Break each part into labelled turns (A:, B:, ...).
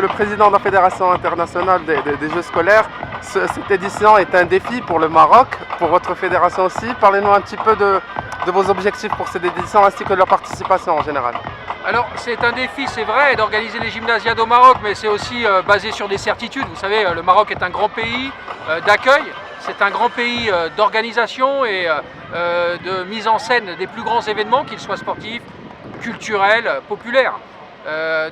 A: le président de la Fédération internationale des Jeux scolaires. Cette édition est un défi pour le Maroc, pour votre fédération aussi. Parlez-nous un petit peu de vos objectifs pour cette édition ainsi que de leur participation en général.
B: Alors c'est un défi, c'est vrai, d'organiser les gymnasiades au Maroc, mais c'est aussi basé sur des certitudes. Vous savez, le Maroc est un grand pays d'accueil, c'est un grand pays d'organisation et de mise en scène des plus grands événements, qu'ils soient sportifs, culturels, populaires.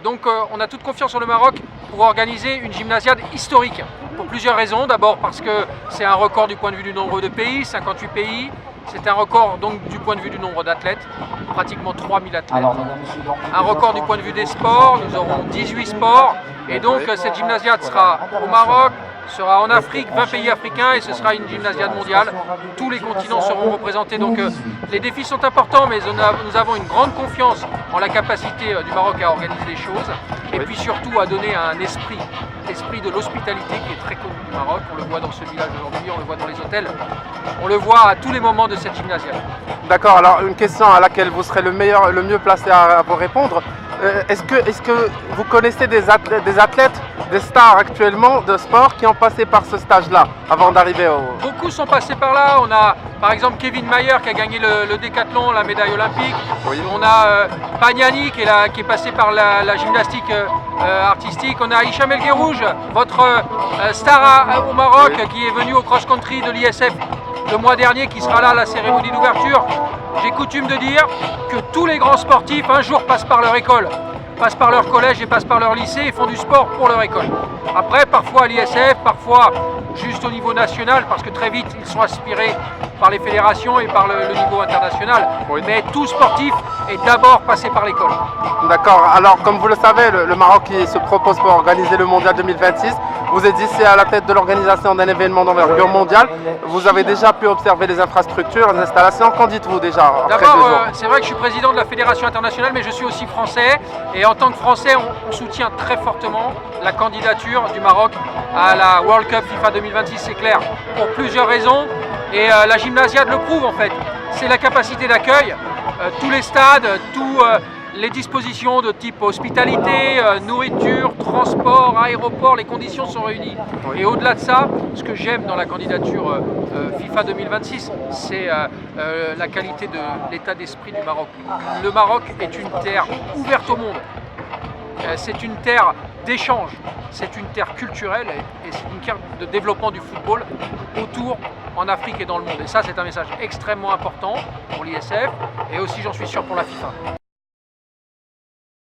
B: Donc on a toute confiance sur le Maroc pour organiser une gymnasiade historique, pour plusieurs raisons. D'abord parce que c'est un record du point de vue du nombre de pays, 58 pays. C'est un record donc du point de vue du nombre d'athlètes, pratiquement 3000 athlètes. Un record du point de vue des sports, nous aurons 18 sports. Et donc cette gymnasiade sera au Maroc, sera en Afrique, 20 pays africains, et ce sera une gymnasiade mondiale. Tous les continents seront représentés. Donc les défis sont importants, mais nous avons une grande confiance en la capacité du Maroc à organiser les choses. Et puis surtout à donner un esprit de l'hospitalité qui est très connu du Maroc. On le voit dans ce village aujourd'hui, on le voit dans les hôtels, on le voit à tous les moments de cette gymnasiade.
A: D'accord, alors une question à laquelle vous serez le mieux placé à vous répondre. Est-ce que vous connaissez des athlètes, des stars actuellement de sport qui ont passé par ce stage-là avant d'arriver au...
B: Beaucoup sont passés par là. On a par exemple Kevin Mayer qui a gagné le décathlon, la médaille olympique. Oui. On a Pagnani qui est passé par la gymnastique artistique. On a Hicham El Guerrouj, votre star au Maroc, oui, qui est venu au cross-country de l'ISF le mois dernier, qui sera là à la cérémonie d'ouverture. J'ai coutume de dire que tous les grands sportifs un jour passent par leur école, passent par leur collège et passent par leur lycée et font du sport pour leur école. Après, parfois à l'ISF, parfois juste au niveau national, parce que très vite ils sont aspirés par les fédérations et par le niveau international. Oui. Mais tout sportif est d'abord passé par l'école.
A: D'accord, alors comme vous le savez, le Maroc qui se propose pour organiser le Mondial 2026. Vous êtes ici à la tête de l'organisation d'un événement d'envergure mondiale. Vous avez déjà pu observer les infrastructures, les installations. Qu'en dites-vous déjà?
B: D'abord, c'est vrai que je suis président de la Fédération internationale, mais je suis aussi français. Et en tant que français, on soutient très fortement la candidature du Maroc à la World Cup FIFA 2026, c'est clair, pour plusieurs raisons. Et la gymnasiade le prouve en fait. C'est la capacité d'accueil, tous les stades, les dispositions de type hospitalité, nourriture, transport, aéroport, les conditions sont réunies. Et au-delà de ça, ce que j'aime dans la candidature FIFA 2026, c'est la qualité de l'état d'esprit du Maroc. Le Maroc est une terre ouverte au monde. C'est une terre d'échange, c'est une terre culturelle et c'est une terre de développement du football autour, en Afrique et dans le monde. Et ça, c'est un message extrêmement important pour l'ISF et aussi, j'en suis sûr, pour la FIFA.